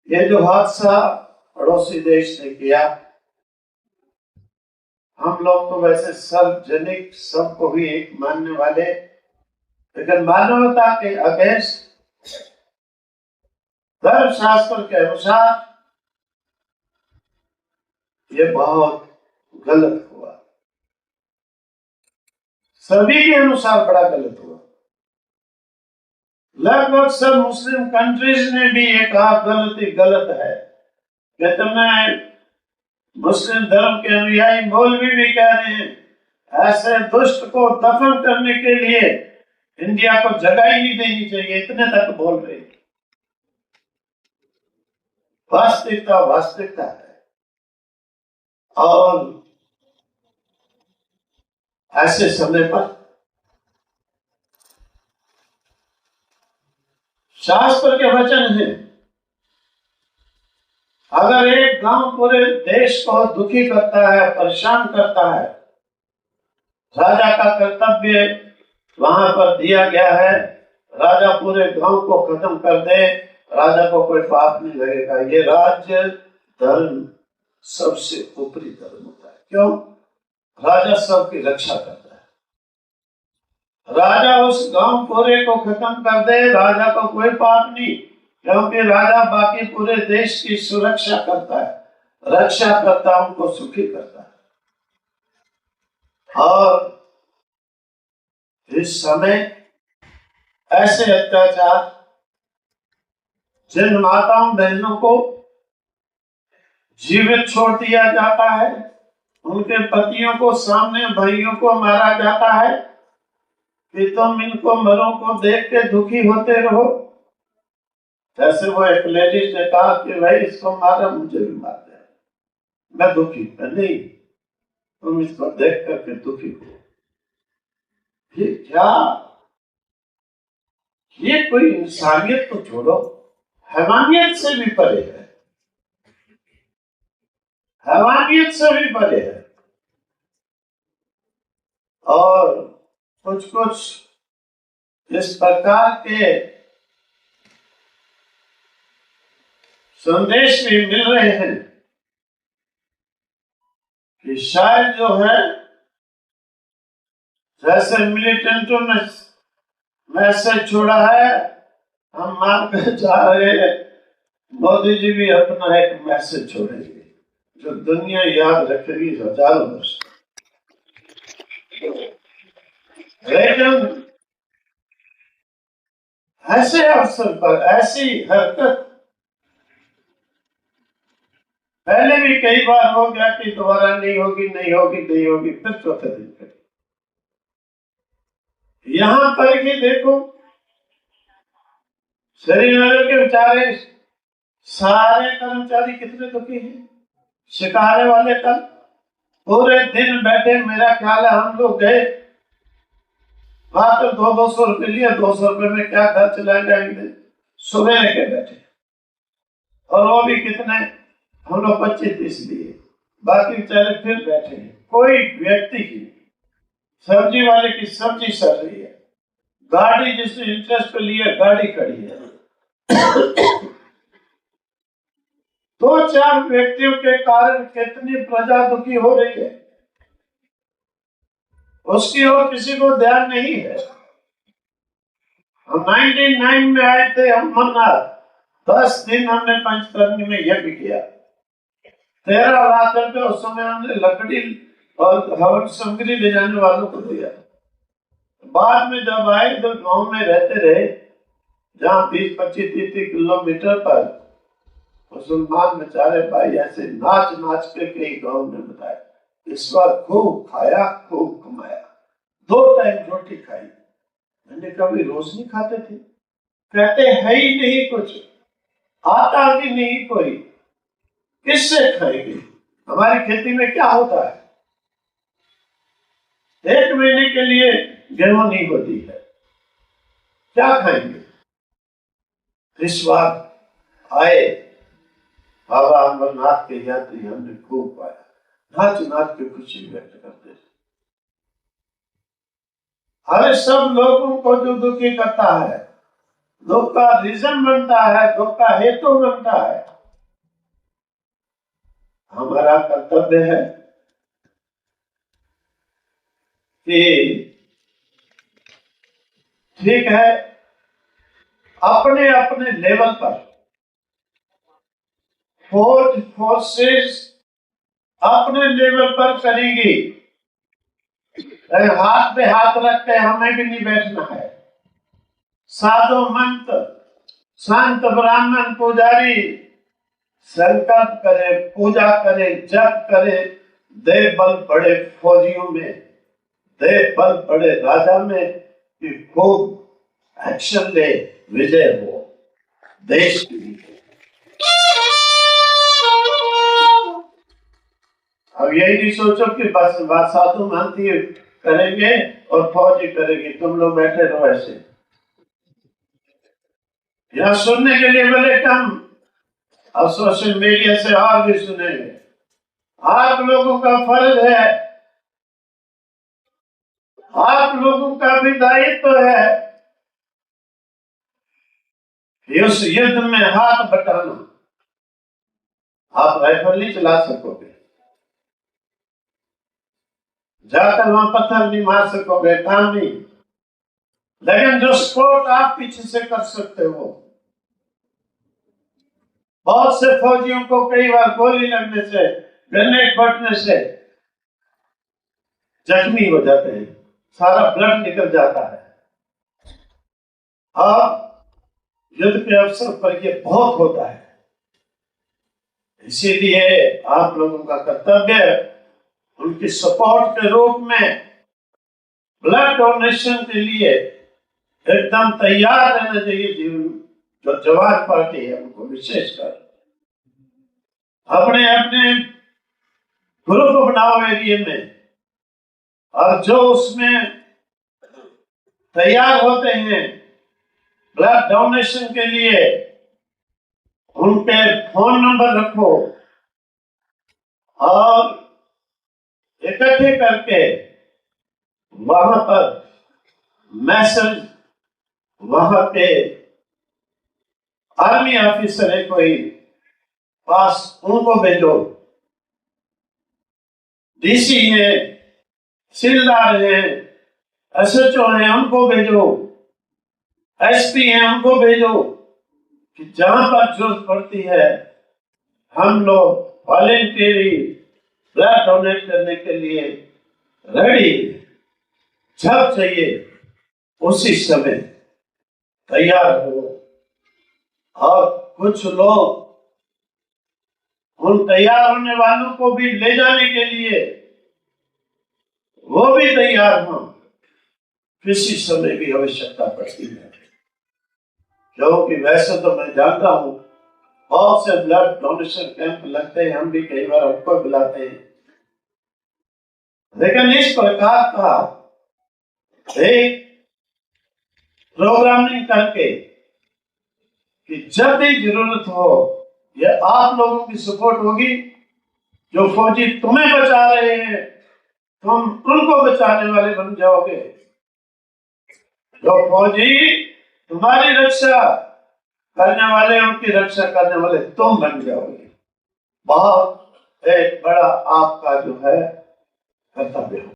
ये जो हादसा पड़ोसी देश ने किया, हम लोग तो वैसे सार्वजनिक सबको भी एक मानने वाले, लेकिन मानवता के अगेंस्ट धर्म शास्त्र के अनुसार ये बहुत गलत हुआ। सभी के अनुसार बड़ा गलत हुआ। लगभग सब मुस्लिम कंट्रीज ने भी ये कहा गलती गलत है। कितने मुस्लिम धर्म के अनुयायी मौलवी भी कह रहे हैं ऐसे दुष्ट को दफन करने के लिए इंडिया को जगह ही नहीं देनी चाहिए, इतने तक बोल रहे हैं। वास्तविकता वास्तविकता है। और ऐसे समय पर शास्त्र के वचन है, अगर एक गांव पूरे देश को दुखी करता है, परेशान करता है, राजा का कर्तव्य वहां पर दिया गया है, राजा पूरे गांव को खत्म कर दे, राजा को कोई पाप नहीं लगेगा। ये राज्य धर्म सबसे ऊपरी धर्म होता है। क्यों? राजा सबकी रक्षा करता है। राजा उस गांव पूरे को खत्म कर दे, राजा को कोई पाप नहीं, क्योंकि राजा बाकी पूरे देश की सुरक्षा करता है, रक्षा करता है, उनको सुखी करता है। और इस समय ऐसे अत्याचार, जिन माताओं बहनों को जीवित छोड़ दिया जाता है, उनके पतियों को सामने भाइयों को मारा जाता है, कि तुम इनको मरों को देख के दुखी होते रहो। जैसे वो एक लेडीज ने कहा कि भाई इसको मारा, मुझे भी मार दे, मैं दुखी नहीं, तुम इसको देख करके दुखी हो। ये क्या? ये कोई इंसानियत तो छोड़ो, हैवानियत से भी परे है, हैवानियत से भी परे है। और कुछ कुछ इस प्रकार के संदेश भी मिल रहे हैं कि शायद जो है, जैसे मिलिटेंटों ने मैसेज छोड़ा है, हम मान कर जा रहे हैं, मोदी जी भी अपना एक मैसेज छोड़ेंगे जो दुनिया याद रखेगी हजारों वर्ष। लेकिन ऐसे अवसर पर ऐसी हरकत पहले भी कई बार हो गया कि दोबारा नहीं होगी, नहीं होगी, नहीं होगी, फिर चौथे दिन करी। यहां पर ही देखो, श्रीनगर के बेचारे सारे कर्मचारी कितने दुखी हैं। शिकारे वाले कल पूरे दिन बैठे, मेरा ख्याल है हम लोग गए वहां पर 200 रुपए लिए, 200 रुपए में क्या घर चलाए जाएंगे, सुबह लेके बैठे। और वो भी कितने, हम लोग 25-30 लिए, बाकी बेचारे फिर बैठे हैं। कोई व्यक्ति की, सब्जी वाले की सब्जी सड़ रही है, गाड़ी जिसने इंटरेस्ट पे लिया गाड़ी खड़ी है। 2-4 व्यक्तियों के कारण कितनी प्रजा दुखी हो रही है, उसकी ओर किसी को ध्यान नहीं है। हम 99 में आए थे अमरनाथ, 10 दिन हमने पंचतरणी में यज्ञ किया, 13 लाख रुपए उस समय हमने लकड़ी और हवन सामग्री ले जाने वालों को दिया। बाद में जब आए तो गांव में रहते रहे, जहाँ 20-25-30 किलोमीटर पर मुसलमान बेचारे भाई ऐसे नाच नाच के कई गांव में बताए, इस बार खूब खाया, खूब कमाया, 2 टाइम रोटी खाई। मैंने कभी रोज नहीं खाते थे, कहते है ही नहीं कुछ, आता भी नहीं कोई, किससे खाएंगे? हमारी खेती में क्या होता है, 1 महीने के लिए गेहूं नहीं होती है, क्या खाएंगे? इस बार आए बाबा अमरनाथ के यात्री, हमने खूब पाया, नाच नाच के खुशी व्यक्त करते थे। हर सब लोगों को जो दुखी करता है, दुख का रीजन बनता है, दुख का हेतु बनता है, हमारा कर्तव्य है कि ठीक है, अपने अपने लेवल पर फोर्सेस अपने लेवल पर करेंगी। हाथ पे हाथ रख के हमें भी नहीं बैठना है। साधु मंत संत ब्राह्मण पुजारी संकल्प करे, पूजा करे, जप करे, दे बल बड़े फौजियों में, दे बल बड़े राजा में कि खूब एक्शन ले, विजय हो देश के लिए। अब यही नहीं सोचो कि बस बात साधु महंती करेंगे और फौजी करेंगे, तुम लोग बैठे रहो ऐसे। यहाँ सुनने के लिए बोले कम, अब सोशल मीडिया से और भी सुनेंगे। आप लोगों का फर्ज है, आप लोगों का भी दायित्व है कि उस युद्ध में हाथ बटाना। आप राइफल नहीं चला सकोगे, जाकर वहां पत्थर नहीं मार सकोगे, काम नहीं। लेकिन जो स्पोर्ट आप पीछे से कर सकते हो, बहुत से फौजियों को कई बार गोली लगने से, ग्रेनेड फटने से जख्मी हो जाते हैं, सारा ब्लड निकल जाता है। और युद्ध के अवसर पर ये बहुत होता है। इसीलिए आप लोगों का कर्तव्य उनकी सपोर्ट के रूप में ब्लड डोनेशन के लिए एकदम तैयार रहना चाहिए। जीवन जो जवान पार्टी है उनको विशेषकर अपने अपने ग्रुप बनाओ एरिया में, और जो उसमें तैयार होते हैं ब्लड डोनेशन के लिए, उनके फोन नंबर रखो और इकट्ठे करके वहां पर मैसेज, वहां पे आर्मी ऑफिसर है कोई पास, उनको भेजो। डीसी है, सिलदार है, एसएचओ है, उनको भेजो, एसपी है, उनको भेजो कि जहां पर जरूरत पड़ती है हम लोग वॉलेंटरी ब्लड डोनेट करने के लिए रेडी, जब चाहिए उसी समय तैयार हो। और कुछ लोग उन तैयार होने वालों को भी ले जाने के लिए वो भी तैयार हो, किसी समय भी आवश्यकता पड़ती है। क्योंकि वैसे तो मैं जानता हूं बहुत से ब्लड डोनेशन कैंप लगते हैं, हम भी कई बार हमको बुलाते हैं, लेकिन इस प्रकार का एक प्रोग्रामिंग करके कि जब भी जरूरत हो, ये आप लोगों की सपोर्ट होगी। जो फौजी तुम्हें बचा रहे हैं तुम उनको बचाने वाले बन जाओगे, जो फौजी तुम्हारी रक्षा करने वाले उनकी रक्षा करने वाले तुम बन जाओगे। बहुत एक बड़ा आपका जो है कर्तव्य है।